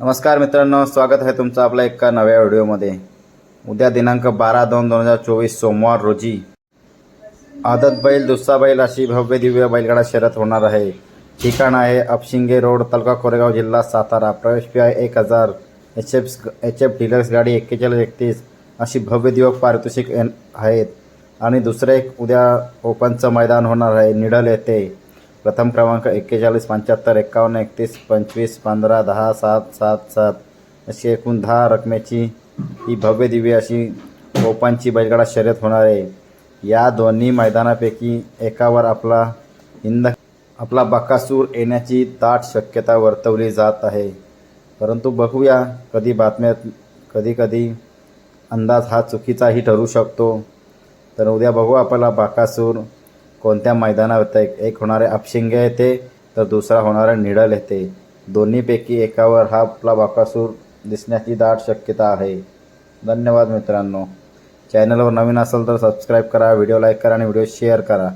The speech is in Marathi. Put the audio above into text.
नमस्कार मित्रांनो, स्वागत आहे तुमचं आपल्या एका नव्या व्हिडिओमध्ये। उद्या दिनांक 12/2/2024 सोमवार रोजी आदत बैल दुसरा बैल अशी भव्य दिव्य बैलगाडा शर्यत होणार आहे। ठिकाण आहे अपशिंगे रोड, तालुका कोरेगाव, जिल्हा सातारा। प्रवेश फी आहे 1000। HF डिलक्स गाडी 4131 अशी भव्य दिव्य पारितोषिक आहेत। आणि दुसरे एक उद्या ओपनचं मैदान होणार आहे निडल येथे। प्रथम क्रमांक 41 75 51 31 25 15 10 7 7 7 अशी एकूण 10 रकमेची ही भव्य दिव्य अशी ओपनची बैलगाडा शर्यत होणार आहे। या दोन्ही मैदानापैकी एकावर आपला बकासूर येण्याची दाट शक्यता वर्तवली जात आहे। परंतु बघूया, कधी अंदाज हा चुकीचाही ठरू शकतो। तर उद्या बघू आपला बकासूर कोणत्या मैदानावर एक होणारे अपशिंगे येथे तर दुसरा होणारा निडल येथे। दोन्हीपैकी एकावर हा आपला बकासूर दिसण्याची दाट शक्यता आहे। धन्यवाद मित्रांनो। चॅनलवर नवीन असाल तर सबस्क्राईब करा, व्हिडिओ लाईक करा आणि व्हिडिओ शेअर करा।